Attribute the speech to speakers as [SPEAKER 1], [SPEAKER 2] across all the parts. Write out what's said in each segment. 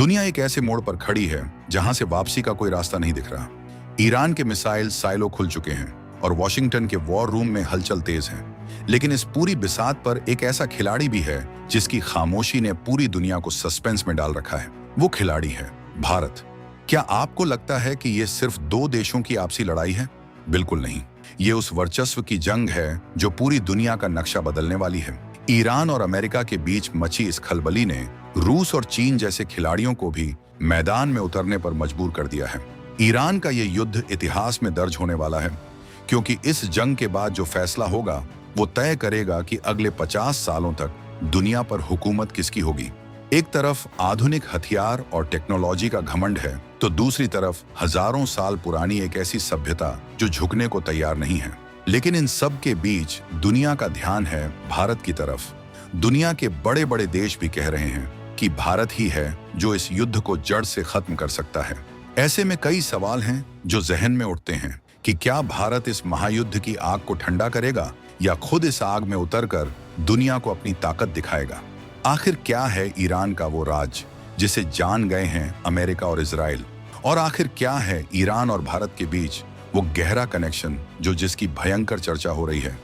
[SPEAKER 1] दुनिया एक ऐसे मोड़ पर खड़ी है जहां से वापसी का कोई रास्ता नहीं दिख रहा। ईरान के मिसाइल साइलो खुल चुके हैं और वॉशिंगटन के वॉर रूम में हलचल तेज है। लेकिन इस पूरी बिसात पर एक ऐसा खिलाड़ी भी है जिसकी खामोशी ने पूरी दुनिया को सस्पेंस में डाल रखा है। वो खिलाड़ी है भारत। क्या आपको लगता है कि ये सिर्फ दो देशों की आपसी लड़ाई है? बिल्कुल नहीं। ये उस वर्चस्व की जंग है जो पूरी दुनिया का नक्शा बदलने वाली है। ईरान और अमेरिका के बीच मची इस खलबली ने रूस और चीन जैसे खिलाड़ियों को भी मैदान में उतरने पर मजबूर कर दिया है। ईरान का ये युद्ध इतिहास में दर्ज होने वाला है, क्योंकि इस जंग के बाद जो फैसला होगा वो तय करेगा कि अगले 50 सालों तक दुनिया पर हुकूमत किसकी होगी। एक तरफ आधुनिक हथियार और टेक्नोलॉजी का घमंड है, तो दूसरी तरफ हजारों साल पुरानी एक ऐसी सभ्यता जो झुकने को तैयार नहीं है। लेकिन इन सब के बीच दुनिया का ध्यान है भारत की तरफ। दुनिया के बड़े बड़े देश भी कह रहे हैं कि भारत ही है जो इस युद्ध को जड़ से खत्म कर सकता है। ऐसे में कई सवाल हैं जो जहन में उठते हैं कि क्या भारत इस महायुद्ध की आग को ठंडा करेगा या खुद इस आग में उतरकर दुनिया को अपनी ताकत दिखाएगा। आखिर क्या है ईरान का वो राज जिसे जान गए हैं अमेरिका और इजराइल, और आखिर क्या है ईरान और भारत के बीच वो गहरा कनेक्शन जो जिसकी भयंकर चर्चा हो रही है।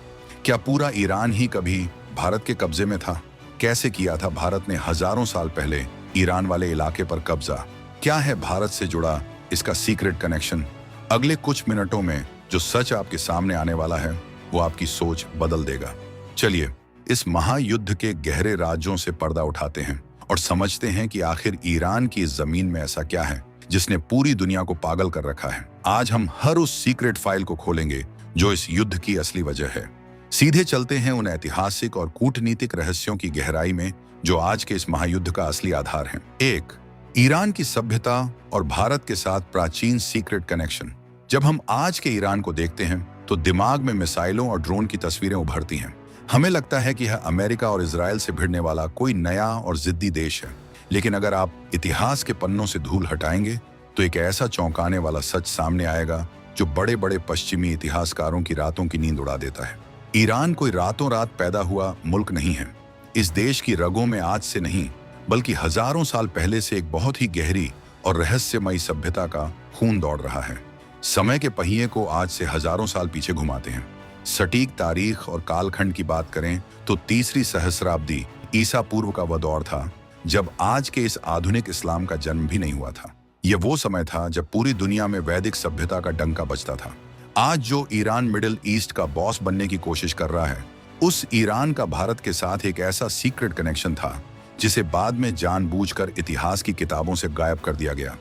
[SPEAKER 1] क्या पूरा ईरान ही कभी भारत के कब्जे में था? कैसे किया था भारत ने हजारों साल पहले ईरान वाले इलाके पर कब्जा? क्या है भारत से जुड़ा इसका सीक्रेट कनेक्शन? अगले कुछ मिनटों में जो सच आपके सामने आने वाला है वो आपकी सोच बदल देगा। चलिए इस महायुद्ध के गहरे राजों से पर्दा उठाते हैं और समझते हैं कि आखिर ईरान की इस जमीन में ऐसा क्या है जिसने पूरी दुनिया को पागल कर रखा है। आज हम हर उस सीक्रेट फाइल को खोलेंगे जो इस युद्ध की असली वजह है। सीधे चलते हैं उन ऐतिहासिक और कूटनीतिक रहस्यों की गहराई में जो आज के इस महायुद्ध का असली आधार हैं। 1. ईरान की सभ्यता और भारत के साथ प्राचीन सीक्रेट कनेक्शन। जब हम आज के ईरान को देखते हैं तो दिमाग में मिसाइलों और ड्रोन की तस्वीरें उभरती हैं। हमें लगता है कि यह अमेरिका और इजराइल से भिड़ने वाला कोई नया और जिद्दी देश है। लेकिन अगर आप इतिहास के पन्नों से धूल हटाएंगे तो एक ऐसा चौंकाने वाला सच सामने आएगा जो बड़े बड़े पश्चिमी इतिहासकारों की रातों की नींद उड़ा देता है। ईरान कोई रातों रात पैदा हुआ मुल्क नहीं है। इस देश की रगों में आज से नहीं बल्कि हजारों साल पहले से एक बहुत ही गहरी और रहस्यमयी सभ्यता का खून दौड़ रहा है। समय के पहिए को आज से हजारों साल पीछे घुमाते हैं। सटीक तारीख और कालखंड की बात करें तो 3री सहस्राब्दी ईसा पूर्व का वह दौर था जब आज के इस आधुनिक इस्लाम का जन्म भी नहीं हुआ था। यह वो समय था जब पूरी दुनिया में वैदिक सभ्यता का डंका बजता था। आज जो ईरान मिडिल ईस्ट का बॉस बनने की कोशिश कर रहा है, उस ईरान का भारत के साथ एक ऐसा सीक्रेट कनेक्शन था जिसे बाद में जानबूझकर इतिहास की किताबों से गायब कर दिया गया।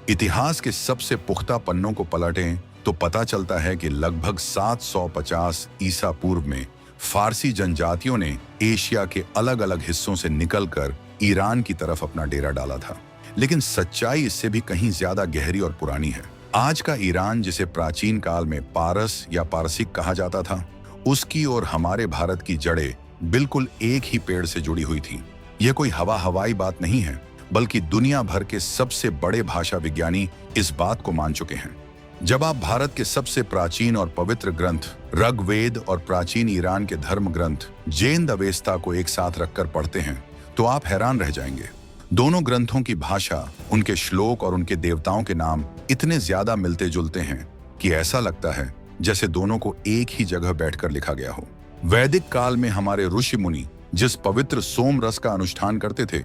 [SPEAKER 1] इतिहास के सबसे पुख्ता पन्नों को पलटें तो पता चलता है कि लगभग 750 ईसा पूर्व में फारसी जनजातियों ने एशिया के अलग अलग हिस्सों से निकलकर ईरान की तरफ अपना डेरा डाला था। लेकिन सच्चाई इससे भी कहीं ज्यादा गहरी और पुरानी है। आज का ईरान, जिसे प्राचीन काल में पारस या पारसिक कहा जाता था, उसकी और हमारे भारत की जड़ें बिल्कुल एक ही पेड़ से जुड़ी हुई थी। यह कोई हवाई बात नहीं है, बल्कि दुनिया भर के सबसे बड़े भाषा विज्ञानी इस बात को मान चुके हैं। जब आप भारत के सबसे प्राचीन और पवित्र ग्रंथ ऋग्वेद और प्राचीन ईरान के धर्म ग्रंथ जैन अवेस्ता को एक साथ रखकर पढ़ते हैं तो आप हैरान रह जाएंगे। दोनों ग्रंथों की भाषा, उनके श्लोक और उनके देवताओं के नाम इतने ज्यादा मिलते जुलते हैं कि ऐसा लगता है जैसे दोनों को एक ही जगह बैठकर लिखा गया हो। वैदिक काल में हमारे ऋषि मुनि जिस पवित्र सोम रस का अनुष्ठान करते थे,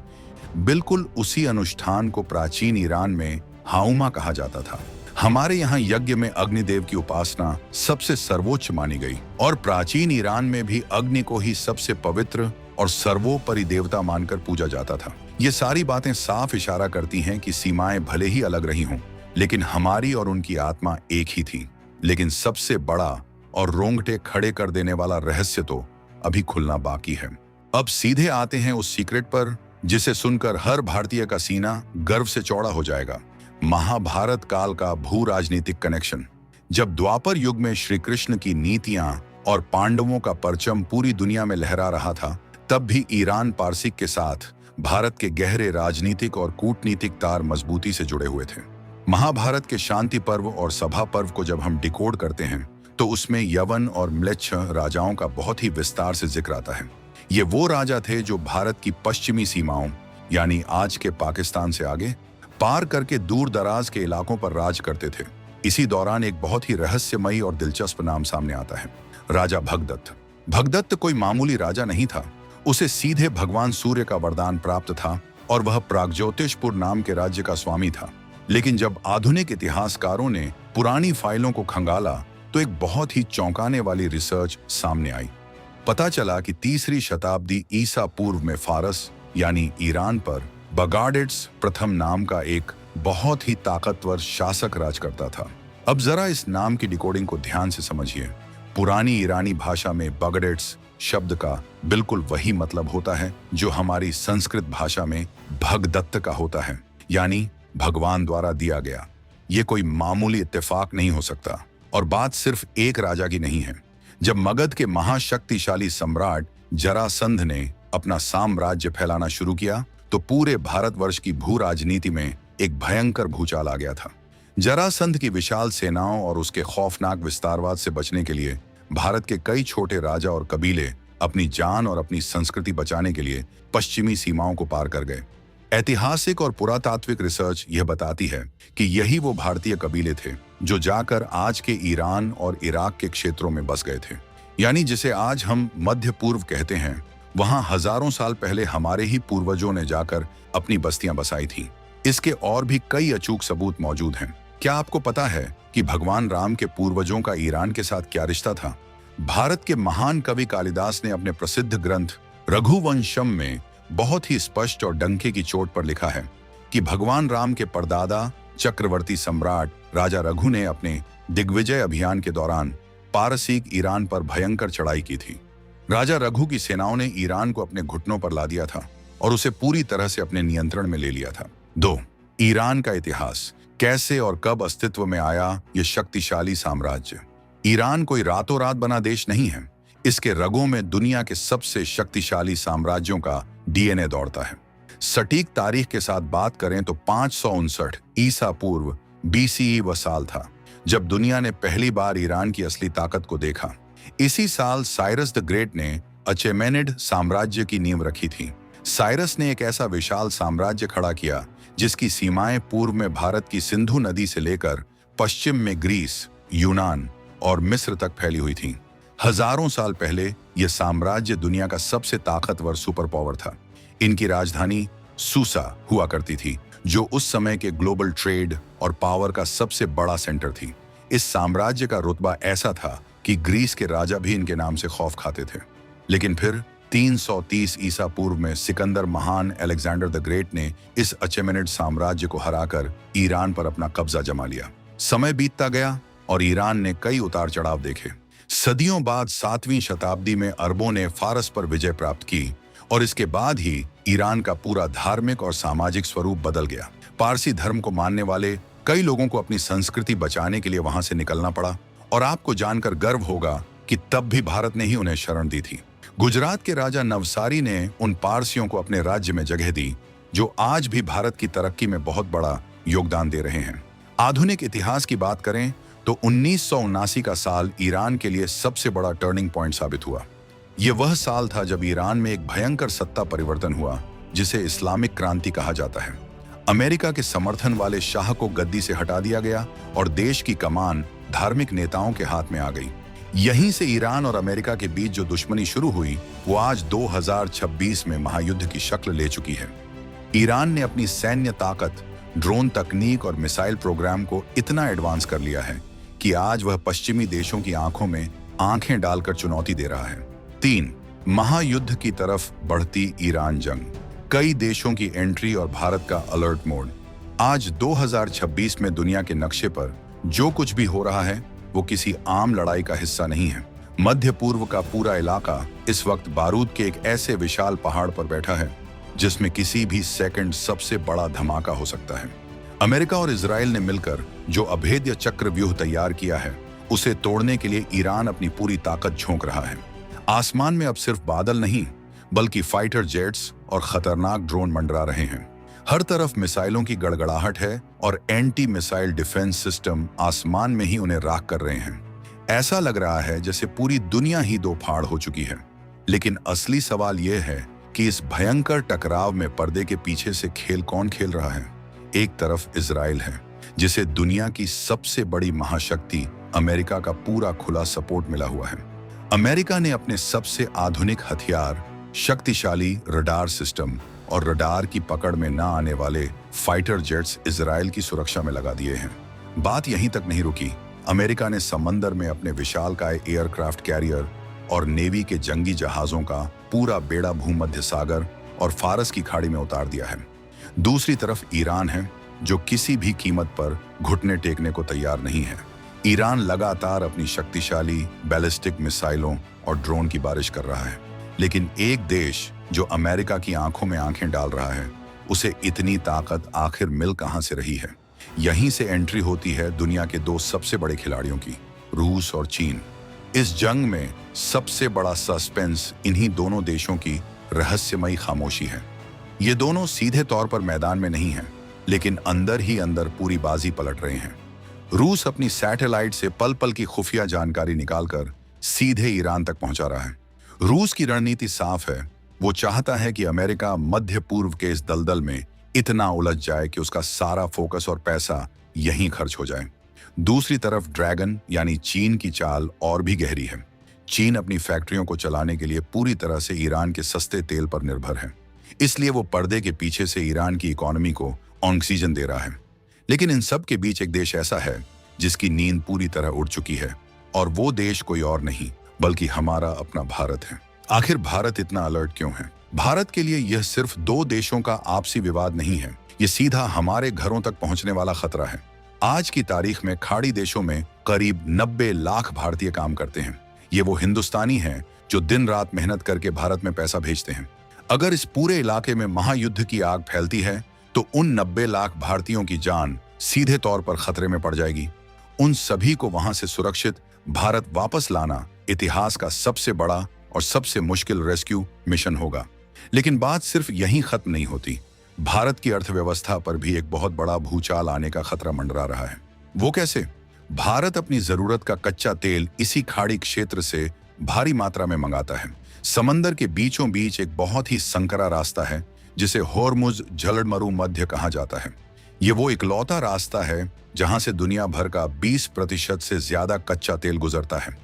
[SPEAKER 1] बिल्कुल उसी अनुष्ठान को प्राचीन ईरान में हाउमा कहा जाता था। हमारे यहाँ यज्ञ में अग्निदेव की उपासना सबसे सर्वोच्च मानी गई और प्राचीन ईरान में भी अग्नि को ही सबसे पवित्र और सर्वोपरि देवता मानकर पूजा जाता था। ये सारी बातें साफ इशारा करती हैं कि सीमाएं भले ही अलग रही हों, लेकिन हमारी और उनकी आत्मा एक ही थी। लेकिन सबसे बड़ा और रोंगटे खड़े कर देने वाला रहस्य तो अभी खुलना बाकी है। अब सीधे आते हैं उस सीक्रेट पर जिसे सुनकर हर भारतीय का सीना गर्व से चौड़ा हो जाएगा। महाभारत काल का भू राजनीतिक कनेक्शन। जब द्वापर युग में श्री कृष्ण की नीतियां और पांडवों का परचम पूरी दुनिया में लहरा रहा था, तब भी ईरान पारसिक के साथ भारत के गहरे राजनीतिक और कूटनीतिक तार मजबूती से जुड़े हुए थे। महाभारत के शांति पर्व और सभा पर्व को जब हम डिकोड करते हैं तो उसमें यवन और म्लेच्छ राजाओं का बहुत ही विस्तार से जिक्र आता है। ये वो राजा थे जो भारत की पश्चिमी सीमाओं यानी आज के पाकिस्तान से आगे, पार करके दूर दराज के इलाकों पर राज करते थे। इसी दौरान एक बहुत ही रहस्यमयी और दिलचस्प नाम सामने आता है, राजा भगदत्त। भगदत्त कोई मामूली राजा नहीं था, उसे सीधे भगवान सूर्य का वरदान प्राप्त था और वह प्रागज्योतिषपुर नाम के राज्य का स्वामी था। लेकिन जब आधुनिक इतिहासकारों ने पुरानी फाइलों को खंगाला तो एक बहुत ही चौंकाने वाली रिसर्च सामने आई। पता चला कि 3री शताब्दी ईसा पूर्व में फारस यानी ईरान पर बगाडेट्स प्रथम नाम का एक बहुत ही ताकतवर शासक राज करता था। अब जरा इस नाम की डिकोडिंग को ध्यान से समझिए। पुरानी ईरानी भाषा में बगडेट्स शब्द का बिल्कुल वही मतलब होता है जो हमारी संस्कृत भाषा में भगदत्त का होता है, यानी भगवान द्वारा दिया गया। ये कोई मामूली इत्तेफाक नहीं हो सकता। और बात सिर्फ एक राजा की नहीं है। जब मगध के महाशक्तिशाली सम्राट जरासंध ने अपना साम्राज्य फैलाना शुरू किया तो पूरे भारतवर्ष की भू राजनीति में एक भयंकर भूचाल आ गया था। जरासंध की विशाल सेनाओं और उसके खौफनाक विस्तारवाद से बचने के लिए भारत के कई छोटे राजा और कबीले अपनी जान और अपनी संस्कृति बचाने के लिए पश्चिमी सीमाओं को पार कर गए। ऐतिहासिक और पुरातात्विक रिसर्च यह बताती है कि यही वो भारतीय कबीले थे जो जाकर आज के ईरान और इराक के क्षेत्रों में बस गए थे, यानी जिसे आज हम मध्य पूर्व कहते हैं। वहां हजारों साल पहले हमारे ही पूर्वजों ने जाकर अपनी बस्तियां बसाई थीं। इसके और भी कई अचूक सबूत मौजूद हैं। क्या आपको पता है कि भगवान राम के पूर्वजों का ईरान के साथ क्या रिश्ता था? भारत के महान कवि कालिदास ने अपने प्रसिद्ध ग्रंथ रघुवंशम में बहुत ही स्पष्ट और डंके की चोट पर लिखा है कि भगवान राम के परदादा चक्रवर्ती सम्राट राजा रघु ने अपने दिग्विजय अभियान के दौरान पारसीक ईरान पर भयंकर चढ़ाई की थी। राजा रघु की सेनाओं ने ईरान को अपने घुटनों पर ला दिया था और उसे पूरी तरह से अपने नियंत्रण में ले लिया था। 2. ईरान का इतिहास। कैसे और कब अस्तित्व में आया यह शक्तिशाली साम्राज्य? ईरान कोई रातों रात बना देश नहीं है। इसके रगों में दुनिया के सबसे शक्तिशाली साम्राज्यों का डीएनए दौड़ता है। सटीक तारीख के साथ बात करें तो 559 ईसा पूर्व BCE वह साल था जब दुनिया ने पहली बार ईरान की असली ताकत को देखा। इसी साल साइरस द ग्रेट ने अचेमेनिड साम्राज्य की नींव रखी थी। साइरस ने एक ऐसा विशाल साम्राज्य खड़ा किया जिसकी सीमाएं पूर्व में भारत की सिंधु नदी से लेकर पश्चिम में ग्रीस, यूनान और मिस्र तक फैली हुई थी। हजारों साल पहले यह साम्राज्य दुनिया का सबसे ताकतवर सुपर पावर था। इनकी राजधानी सूसा हुआ करती थी जो उस समय के ग्लोबल ट्रेड और पावर का सबसे बड़ा सेंटर थी। इस साम्राज्य का रुतबा ऐसा था कि ग्रीस के राजा भी इनके नाम से खौफ खाते थे। लेकिन फिर 330 ईसा पूर्व में सिकंदर महान अलेक्जेंडर द ग्रेट ने इस अचेमेनिड साम्राज्य को हराकर ईरान पर अपना कब्जा जमा लिया। समय बीतता गया और ईरान ने कई उतार चढ़ाव देखे। सदियों बाद 7वीं शताब्दी में अरबों ने फारस पर विजय प्राप्त की और इसके बाद ही ईरान का पूरा धार्मिक और सामाजिक स्वरूप बदल गया। पारसी धर्म को मानने वाले कई लोगों को अपनी संस्कृति बचाने के लिए वहां से निकलना पड़ा और आपको जानकर गर्व होगा कि तब भी भारत ने ही उन्हें शरण दी थी। गुजरात के राजा नवसारी ने उन पारसियों को अपने राज्य में जगह दी जो आज भी भारत की तरक्की में बहुत बड़ा योगदान दे रहे हैं। आधुनिक इतिहास की बात करें तो 1979 का साल ईरान के लिए सबसे बड़ा टर्निंग पॉइंट साबित हुआ। यह वह साल था जब ईरान में एक भयंकर सत्ता परिवर्तन हुआ जिसे इस्लामिक क्रांति कहा जाता है। अमेरिका के समर्थन वाले शाह को गद्दी से हटा दिया गया और देश की कमान धार्मिक नेताओं के हाथ में आ गई। यहीं से ईरान और अमेरिका के बीच जो दुश्मनी शुरू हुई वो आज 2026 में महायुद्ध की शक्ल ले चुकी है। ईरान ने अपनी सैन्य ताकत, ड्रोन तकनीक और मिसाइल प्रोग्राम को इतना एडवांस कर लिया है कि आज वह पश्चिमी देशों की आंखों में आंखें डालकर चुनौती दे रहा है। 3. महायुद्ध की तरफ बढ़ती ईरान जंग। कई देशों की एंट्री और भारत का अलर्ट मोड। आज 2026 में दुनिया के नक्शे पर जो कुछ भी हो रहा है वो किसी आम लड़ाई का हिस्सा नहीं है। मध्य पूर्व का पूरा इलाका इस वक्त बारूद के एक ऐसे विशाल पहाड़ पर बैठा है जिसमें किसी भी सेकंड सबसे बड़ा धमाका हो सकता है। अमेरिका और इजराइल ने मिलकर जो अभेद्य चक्रव्यूह तैयार किया है उसे तोड़ने के लिए ईरान अपनी पूरी ताकत झोंक रहा है। आसमान में अब सिर्फ बादल नहीं बल्कि फाइटर जेट्स और खतरनाक ड्रोन मंडरा रहे हैं। हर तरफ मिसाइलों की गड़गड़ाहट है और एंटी मिसाइल डिफेंस सिस्टम आसमान में ही उन्हें राख कर रहे हैं। ऐसा लग रहा है जैसे पूरी दुनिया ही दो फाड़ हो चुकी है। लेकिन असली सवाल यह है कि इस भयंकर टकराव में पर्दे के पीछे से खेल कौन खेल रहा है। एक तरफ इजराइल है, जिसे दुनिया की सबसे बड़ी महाशक्ति अमेरिका का पूरा खुला सपोर्ट मिला हुआ है। अमेरिका ने अपने सबसे आधुनिक हथियार, शक्तिशाली रडार सिस्टम और रडार की पकड़ में न आने वाले फाइटर जेट्स इजराइल की सुरक्षा में लगा दिए हैं। बात यहीं तक नहीं रुकी। अमेरिका ने समंदर में अपने विशालकाय एयरक्राफ्ट कैरियर और नेवी के जंगी जहाजों का पूरा बेड़ा भूमध्य सागर और फारस की खाड़ी में उतार दिया है। दूसरी तरफ ईरान है, जो किसी भी कीमत पर घुटने टेकने को तैयार नहीं है। ईरान लगातार अपनी शक्तिशाली बैलिस्टिक मिसाइलों और ड्रोन की बारिश कर रहा है, लेकिन एक देश जो अमेरिका की आंखों में आंखें डाल रहा है, उसे इतनी ताकत आखिर मिल कहां से रही है। यहीं से एंट्री होती है दुनिया के दो सबसे बड़े खिलाड़ियों की, रूस और चीन। इस जंग में सबसे बड़ा सस्पेंस इन्हीं दोनों देशों की रहस्यमयी खामोशी है। ये दोनों सीधे तौर पर मैदान में नहीं हैं, लेकिन अंदर ही अंदर पूरी बाजी पलट रहे हैं। रूस अपनी सैटेलाइट से पल पल की खुफिया जानकारी निकालकर सीधे ईरान तक पहुंचा रहा है। रूस की रणनीति साफ है, वो चाहता है कि अमेरिका मध्य पूर्व के इस दलदल में इतना उलझ जाए कि उसका सारा फोकस और पैसा यहीं खर्च हो जाए। दूसरी तरफ ड्रैगन यानी चीन की चाल और भी गहरी है। चीन अपनी फैक्ट्रियों को चलाने के लिए पूरी तरह से ईरान के सस्ते तेल पर निर्भर है, इसलिए वो पर्दे के पीछे से ईरान की इकोनॉमी को ऑक्सीजन दे रहा है। लेकिन इन सब के बीच एक देश ऐसा है जिसकी नींद पूरी तरह उड़ चुकी है, और वो देश कोई और नहीं बल्कि हमारा अपना भारत है। आखिर भारत इतना अलर्ट क्यों है? भारत के लिए यह सिर्फ दो देशों का आपसी विवाद नहीं है, ये सीधा हमारे घरों तक पहुंचने वाला खतरा है। आज की तारीख में खाड़ी देशों में करीब 90 लाख भारतीय काम करते हैं। ये वो हिंदुस्तानी हैं जो दिन रात मेहनत करके भारत में पैसा भेजते हैं। अगर इस पूरे इलाके में महायुद्ध की आग फैलती है तो उन 90 लाख भारतीयों की जान सीधे तौर पर खतरे में पड़ जाएगी। उन सभी को वहां से सुरक्षित भारत वापस लाना इतिहास का सबसे बड़ा और सबसे मुश्किल रेस्क्यू मिशन होगा। लेकिन बात सिर्फ यहीं खत्म नहीं होती। भारत की अर्थव्यवस्था पर भी एक बहुत बड़ा भूचाल आने का खतरा मंडरा रहा है। वो कैसे? भारत अपनी जरूरत का कच्चा तेल इसी खाड़ी क्षेत्र से भारी मात्रा में मंगाता है। समंदर के बीचों बीच एक बहुत ही संकरा रास्ता है जिसे होर्मुज जलडमरू मध्य कहा जाता है। ये वो इकलौता रास्ता है जहां से दुनिया भर का 20% से ज्यादा कच्चा तेल गुजरता है।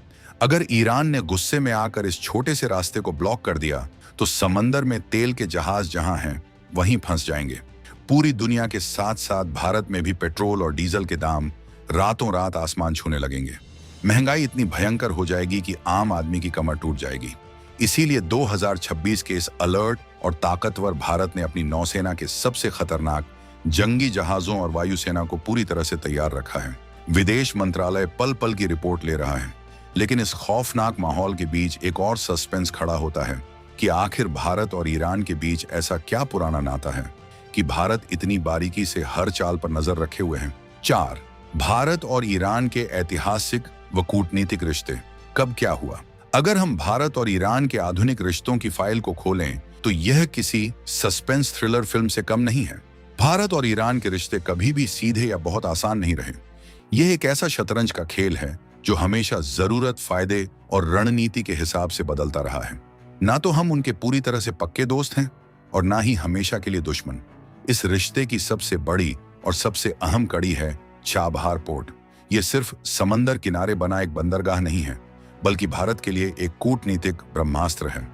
[SPEAKER 1] अगर ईरान ने गुस्से में आकर इस छोटे से रास्ते को ब्लॉक कर दिया तो समंदर में तेल के जहाज जहां हैं वहीं फंस जाएंगे। पूरी दुनिया के साथ साथ भारत में भी पेट्रोल और डीजल के दाम रातों रात आसमान छूने लगेंगे। महंगाई इतनी भयंकर हो जाएगी कि आम आदमी की कमर टूट जाएगी। इसीलिए 2026 के इस अलर्ट और ताकतवर भारत ने अपनी नौसेना के सबसे खतरनाक जंगी जहाजों और वायुसेना को पूरी तरह से तैयार रखा है। विदेश मंत्रालय पल पल की रिपोर्ट ले रहा है। लेकिन इस खौफनाक माहौल के बीच एक और सस्पेंस खड़ा होता है कि आखिर भारत और ईरान के बीच ऐसा क्या पुराना नाता है कि भारत इतनी बारीकी से हर चाल पर नजर रखे हुए है। 4. भारत और ईरान के ऐतिहासिक व कूटनीतिक रिश्ते। कब क्या हुआ? अगर हम भारत और ईरान के आधुनिक रिश्तों की फाइल को खोलें तो यह किसी सस्पेंस थ्रिलर फिल्म से कम नहीं है। भारत और ईरान के रिश्ते कभी भी सीधे या बहुत आसान नहीं रहे। यह एक ऐसा शतरंज का खेल है जो हमेशा जरूरत, फायदे और रणनीति के हिसाब से बदलता रहा है। ना तो हम उनके पूरी तरह से पक्के दोस्त हैं और ना ही हमेशा के लिए दुश्मन। इस रिश्ते की सबसे बड़ी और सबसे अहम कड़ी है चाबहार पोर्ट। यह सिर्फ समंदर किनारे बना एक बंदरगाह नहीं है, बल्कि भारत के लिए एक कूटनीतिक ब्रह्मास्त्र है।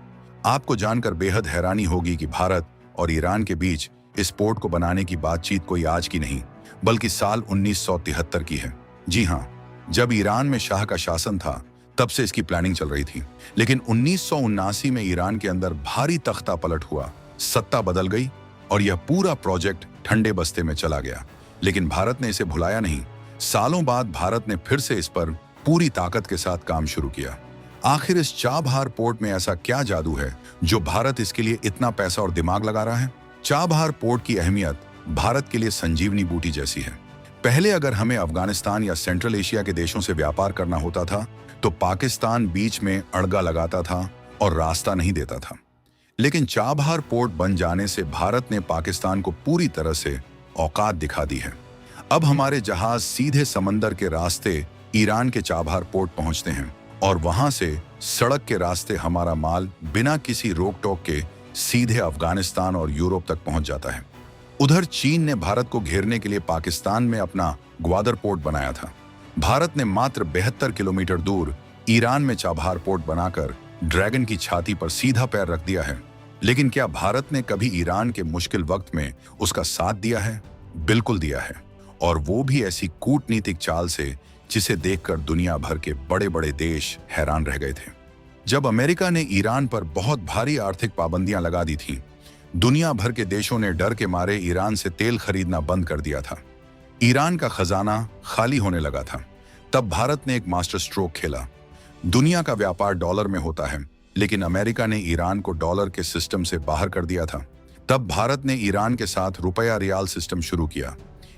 [SPEAKER 1] आपको जानकर बेहद हैरानी होगी कि भारत और ईरान के बीच इस पोर्ट को बनाने की बातचीत कोई आज की नहीं, बल्कि साल 1973 की है। जी हाँ, जब ईरान में शाह का शासन था तब से इसकी प्लानिंग चल रही थी। लेकिन 1979 में ईरान के अंदर भारी तख्ता पलट हुआ, सत्ता बदल गई और यह पूरा प्रोजेक्ट ठंडे बस्ते में चला गया। लेकिन भारत ने इसे भुलाया नहीं। सालों बाद भारत ने फिर से इस पर पूरी ताकत के साथ काम शुरू किया। आखिर इस चाबहार पोर्ट में ऐसा क्या जादू है जो भारत इसके लिए इतना पैसा और दिमाग लगा रहा है? चाबहार पोर्ट की अहमियत भारत के लिए संजीवनी बूटी जैसी है। पहले अगर हमें अफगानिस्तान या सेंट्रल एशिया के देशों से व्यापार करना होता था तो पाकिस्तान बीच में अड़गा लगाता था और रास्ता नहीं देता था। लेकिन चाबहार पोर्ट बन जाने से भारत ने पाकिस्तान को पूरी तरह से औकात दिखा दी है। अब हमारे जहाज सीधे समंदर के रास्ते ईरान के चाबहार पोर्ट पहुंचते हैं और वहां से सड़क के रास्ते हमारा माल बिना किसी रोक टोक के सीधे अफगानिस्तान और यूरोप तक पहुंच जाता है। उधर चीन ने भारत को घेरने के लिए पाकिस्तान में अपना ग्वादर पोर्ट बनाया था। भारत ने मात्र 72 किलोमीटर दूर ईरान में चाबहार पोर्ट बनाकर ड्रैगन की छाती पर सीधा पैर रख दिया है। लेकिन क्या भारत ने कभी ईरान के मुश्किल वक्त में उसका साथ दिया है? बिल्कुल दिया है, और वो भी ऐसी कूटनीतिक चाल से जिसे देखकर दुनिया भर के बड़े बड़े देश हैरान रह गए थे। जब अमेरिका ने ईरान पर बहुत भारी आर्थिक पाबंदियां लगा दी थी, दुनिया भर के देशों ने डर के मारे ईरान से तेल खरीदना बंद कर दिया था। ईरान का खजाना खाली होने लगा था। तब भारत ने एक मास्टर स्ट्रोक खेला। दुनिया का व्यापार डॉलर में होता है, लेकिन अमेरिका ने ईरान को डॉलर के सिस्टम से बाहर कर दिया था। तब भारत ने ईरान के साथ रुपया रियाल सिस्टम शुरू किया,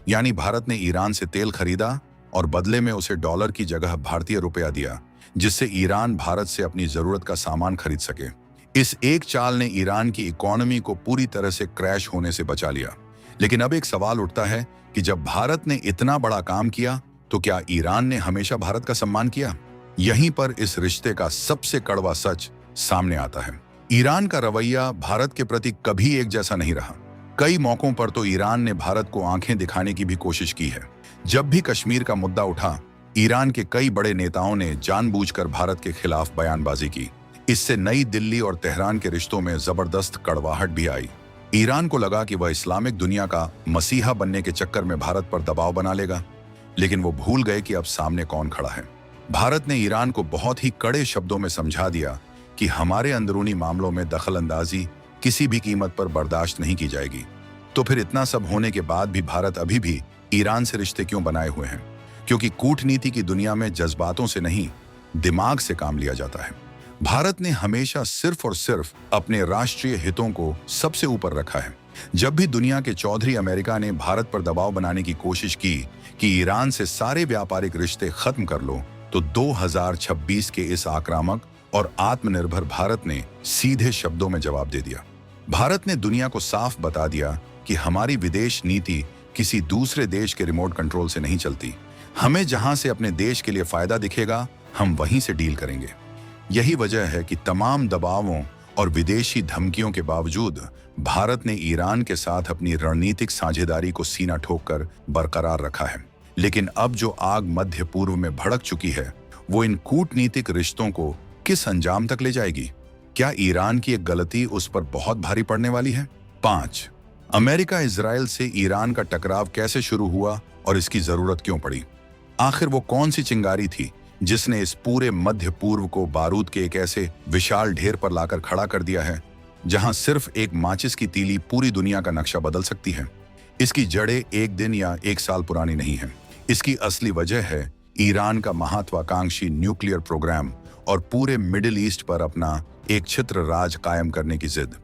[SPEAKER 1] यानी भारत ने ईरान से तेल खरीदा और बदले में उसे डॉलर की जगह भारतीय रुपया दिया, जिससे ईरान भारत से अपनी जरूरत का सामान खरीद सके। इस एक चाल ने ईरान की इकोनॉमी को पूरी तरह से क्रैश होने से बचा लिया। लेकिन अब एक सवाल उठता है कि जब भारत ने इतना बड़ा काम किया, तो क्या ईरान ने हमेशा भारत का सम्मान किया? यहीं पर इस रिश्ते का सबसे कड़वा सच सामने आता है। ईरान का रवैया भारत के प्रति कभी एक जैसा नहीं रहा। कई मौकों पर तो ईरान ने भारत को आंखें दिखाने की भी कोशिश की है। जब भी कश्मीर का मुद्दा उठा, ईरान के कई बड़े नेताओं ने जानबूझकर भारत के खिलाफ बयानबाजी की। इससे नई दिल्ली और तेहरान के रिश्तों में जबरदस्त कड़वाहट भी आई। ईरान को लगा कि वह इस्लामिक दुनिया का मसीहा बनने के चक्कर में भारत पर दबाव बना लेगा, लेकिन वो भूल गए कि अब सामने कौन खड़ा है। भारत ने ईरान को बहुत ही कड़े शब्दों में समझा दिया कि हमारे अंदरूनी मामलों में दखल अंदाजी किसी भी कीमत पर बर्दाश्त नहीं की जाएगी। तो फिर इतना सब होने के बाद भी भारत अभी भी ईरान से रिश्ते क्यों बनाए हुए हैं? क्योंकि कूटनीति की दुनिया में जज्बातों से नहीं, दिमाग से काम लिया जाता है। भारत ने हमेशा सिर्फ और सिर्फ अपने राष्ट्रीय हितों को सबसे ऊपर रखा है। जब भी दुनिया के चौधरी अमेरिका ने भारत पर दबाव बनाने की कोशिश की कि ईरान से सारे व्यापारिक रिश्ते खत्म कर लो, तो 2026 के इस आक्रामक और आत्मनिर्भर भारत ने सीधे शब्दों में जवाब दे दिया। भारत ने दुनिया को साफ बता दिया कि हमारी विदेश नीति किसी दूसरे देश के रिमोट कंट्रोल से नहीं चलती। हमें जहां से अपने देश के लिए फायदा दिखेगा, हम वहीं से डील करेंगे। यही वजह है कि तमाम दबावों और विदेशी धमकियों के बावजूद भारत ने ईरान के साथ अपनी रणनीतिक साझेदारी को सीना ठोककर बरकरार रखा है। लेकिन अब जो आग मध्य पूर्व में भड़क चुकी है, वो इन कूटनीतिक रिश्तों को किस अंजाम तक ले जाएगी? क्या ईरान की एक गलती उस पर बहुत भारी पड़ने वाली है? 5. अमेरिका इजराइल से ईरान का टकराव कैसे शुरू हुआ और इसकी जरूरत क्यों पड़ी? आखिर वो कौन सी चिंगारी थी जिसने इस पूरे मध्य पूर्व को बारूद के एक ऐसे विशाल ढेर पर लाकर खड़ा कर दिया है, जहां सिर्फ एक माचिस की तीली पूरी दुनिया का नक्शा बदल सकती है? इसकी जड़ें एक दिन या एक साल पुरानी नहीं है। इसकी असली वजह है ईरान का महत्वाकांक्षी न्यूक्लियर प्रोग्राम और पूरे मिडिल ईस्ट पर अपना एक छित्र राज कायम करने की जिद।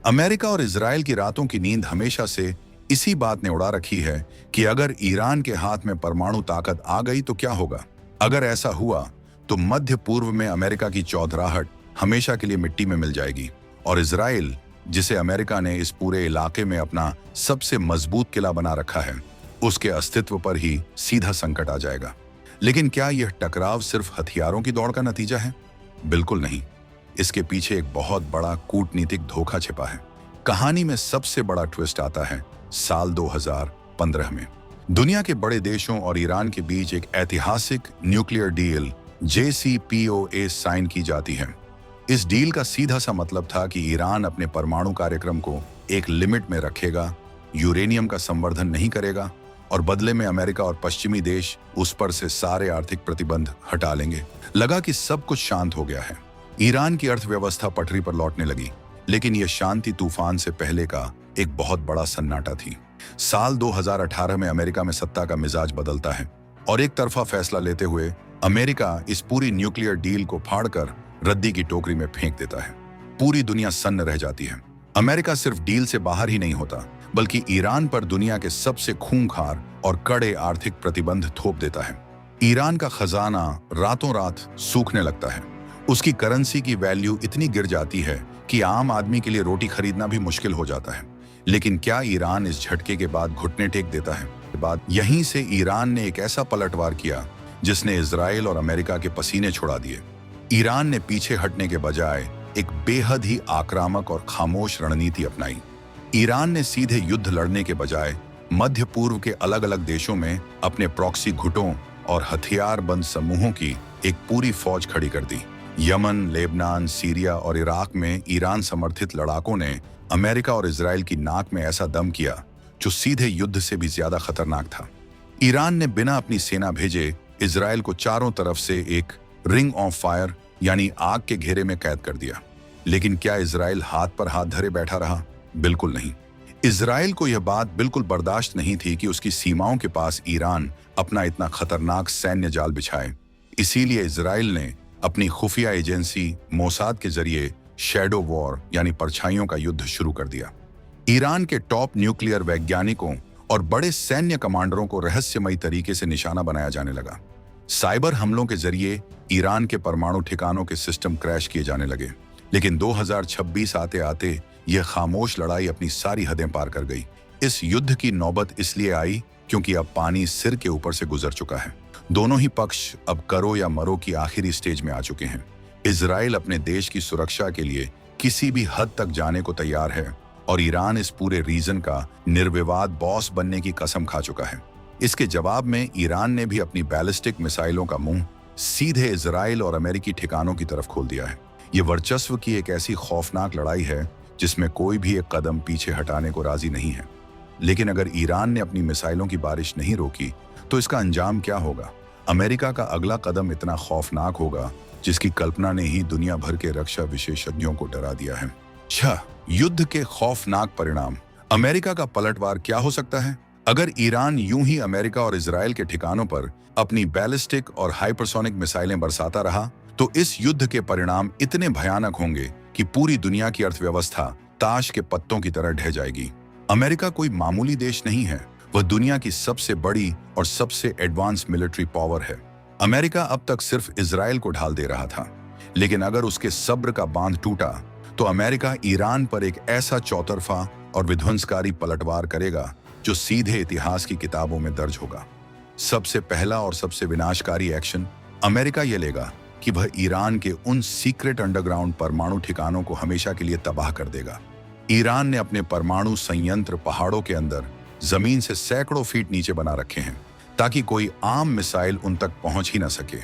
[SPEAKER 1] अमेरिका और इजराइल की रातों की नींद हमेशा से इसी बात ने उड़ा रखी है कि अगर ईरान के हाथ में परमाणु ताकत आ गई तो क्या होगा। अगर ऐसा हुआ तो मध्य पूर्व में अमेरिका की चौधराहट हमेशा के लिए मिट्टी में मिल जाएगी, और इजराइल, जिसे अमेरिका ने इस पूरे इलाके में अपना सबसे मजबूत किला बना रखा है, उसके अस्तित्व पर ही सीधा संकट आ जाएगा। लेकिन क्या यह टकराव सिर्फ हथियारों की दौड़ का नतीजा है? बिल्कुल नहीं। इसके पीछे एक बहुत बड़ा कूटनीतिक धोखा छिपा है। कहानी में सबसे बड़ा ट्विस्ट आता है साल 2015 में। दुनिया के बड़े देशों और ईरान के बीच एक ऐतिहासिक न्यूक्लियर डील JCPOA साइन की जाती है। इस डील का सीधा सा मतलब था कि ईरान अपने परमाणु कार्यक्रम को एक लिमिट में रखेगा, यूरेनियम का संवर्धन नहीं करेगा, और बदले में अमेरिका और पश्चिमी देश उस पर से सारे आर्थिक प्रतिबंध हटा लेंगे। लगा कि सब कुछ शांत हो गया है। ईरान की अर्थव्यवस्था पटरी पर लौटने लगी, लेकिन यह शांति तूफान से पहले का एक बहुत बड़ा सन्नाटा थी। साल 2018 में अमेरिका में सत्ता का मिजाज बदलता है और एक तरफा फैसला लेते हुए अमेरिका इस पूरी न्यूक्लियर डील को फाड़कर रद्दी की टोकरी में फेंक देता है। पूरी दुनिया सन्न रह जाती है। अमेरिका सिर्फ डील से बाहर ही नहीं होता, बल्कि ईरान पर दुनिया के सबसे खूंखार और कड़े आर्थिक प्रतिबंध थोप देता है। ईरान का खजाना रातों रात सूखने लगता है। उसकी करेंसी की वैल्यू इतनी गिर जाती है कि आम आदमी के लिए रोटी खरीदना भी मुश्किल हो जाता है। लेकिन क्या ईरान इस झटके के बाद घुटने टेक देता है? यहीं से ईरान ने एक ऐसा पलटवार किया जिसने इजराइल और अमेरिका के पसीने छुड़ा दिए। ईरान ने पीछे हटने के बजाय एक बेहद ही आक्रामक और खामोश रणनीति अपनाई। ईरान ने सीधे युद्ध लड़ने के बजाय मध्य पूर्व के अलग अलग देशों में अपने प्रॉक्सी गुटों और हथियारबंद समूहों की एक पूरी फौज खड़ी कर दी। यमन, लेबनान, सीरिया और इराक में ईरान समर्थित लड़ाकों ने अमेरिका और इजराइल की नाक में ऐसा दम किया जो सीधे युद्ध से भी ज्यादा खतरनाक था। ईरान ने बिना अपनी सेना भेजे इजराइल को चारों तरफ से एक रिंग ऑफ फायर यानी आग के घेरे में कैद कर दिया। लेकिन क्या इजराइल हाथ पर हाथ धरे बैठा रहा? बिल्कुल नहीं। इजराइल को यह बात बिल्कुल बर्दाश्त नहीं थी कि उसकी सीमाओं के पास ईरान अपना इतना खतरनाक सैन्य जाल बिछाए। इसीलिए इजराइल ने अपनी खुफिया एजेंसी मोसाद के जरिए शैडो वॉर यानी परछाइयों का युद्ध शुरू कर दिया। ईरान के टॉप न्यूक्लियर वैज्ञानिकों और बड़े सैन्य कमांडरों को रहस्यमयी तरीके से निशाना बनाया जाने लगा। साइबर हमलों के जरिए ईरान के परमाणु ठिकानों के सिस्टम क्रैश किए जाने लगे। लेकिन 2026 आते आते यह खामोश लड़ाई अपनी सारी हदें पार कर गई। इस युद्ध की नौबत इसलिए आई क्योंकि अब पानी सिर के ऊपर से गुजर चुका है। दोनों ही पक्ष अब करो या मरो की आखिरी स्टेज में आ चुके हैं। इजराइल अपने देश की सुरक्षा के लिए किसी भी हद तक जाने को तैयार है और ईरान इस पूरे रीजन का निर्विवाद बॉस बनने की कसम खा चुका है। इसके जवाब में ईरान ने भी अपनी बैलिस्टिक मिसाइलों का मुंह सीधे इजराइल और अमेरिकी ठिकानों की तरफ खोल दिया है। ये वर्चस्व की एक ऐसी खौफनाक लड़ाई है जिसमें कोई भी एक कदम पीछे हटाने को राजी नहीं है। लेकिन अगर ईरान ने अपनी मिसाइलों की बारिश नहीं रोकी तो इसका अंजाम क्या होगा? अमेरिका का अगला कदम इतना खौफनाक होगा जिसकी कल्पना ने ही दुनिया भर के रक्षा विशेषज्ञों को डरा दिया है। युद्ध के खौफनाक परिणाम। अमेरिका का पलटवार क्या हो सकता है? अगर ईरान यूं ही अमेरिका और इजराइल के ठिकानों पर अपनी बैलिस्टिक और हाइपरसोनिक मिसाइलें बरसाता रहा तो इस युद्ध के परिणाम इतने भयानक होंगे कि पूरी दुनिया की अर्थव्यवस्था ताश के पत्तों की तरह ढह जाएगी। अमेरिका कोई मामूली देश नहीं है, वह दुनिया की सबसे बड़ी और सबसे एडवांस मिलिट्री पावर है। अमेरिका अब तक सिर्फ इजराइल को ढाल दे रहा था, लेकिन अगर उसके सब्र का बांध टूटा तो अमेरिका ईरान पर एक ऐसा चौतरफा और विध्वंसकारी पलटवार करेगा जो सीधे इतिहास की किताबों में दर्ज होगा। सबसे पहला और सबसे विनाशकारी एक्शन अमेरिका ये लेगा कि वह ईरान के उन सीक्रेट अंडरग्राउंड परमाणु ठिकानों को हमेशा के लिए तबाह कर देगा। ईरान ने अपने परमाणु संयंत्र पहाड़ों के अंदर जमीन से सैकड़ों फीट नीचे बना रखे हैं ताकि कोई आम मिसाइल उन तक पहुंच ही न सके।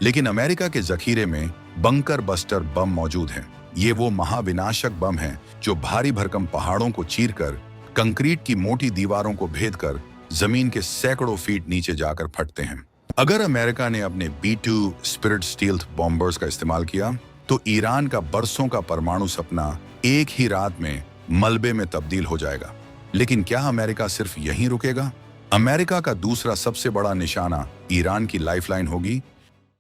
[SPEAKER 1] लेकिन अमेरिका के जखीरे में बंकर बस्टर बम मौजूद हैं। ये वो महाविनाशक बम हैं जो भारी भरकम पहाड़ों को चीरकर कंक्रीट की मोटी दीवारों को भेदकर जमीन के सैकड़ों फीट नीचे जाकर फटते हैं। अगर अमेरिका ने अपने B-2 स्पिरिट स्टील्थ बॉम्बर्स का इस्तेमाल किया तो ईरान का बरसों का परमाणु सपना एक ही रात में मलबे में तब्दील हो जाएगा। लेकिन क्या अमेरिका सिर्फ यहीं रुकेगा? अमेरिका का दूसरा सबसे बड़ा निशाना ईरान की लाइफलाइन होगी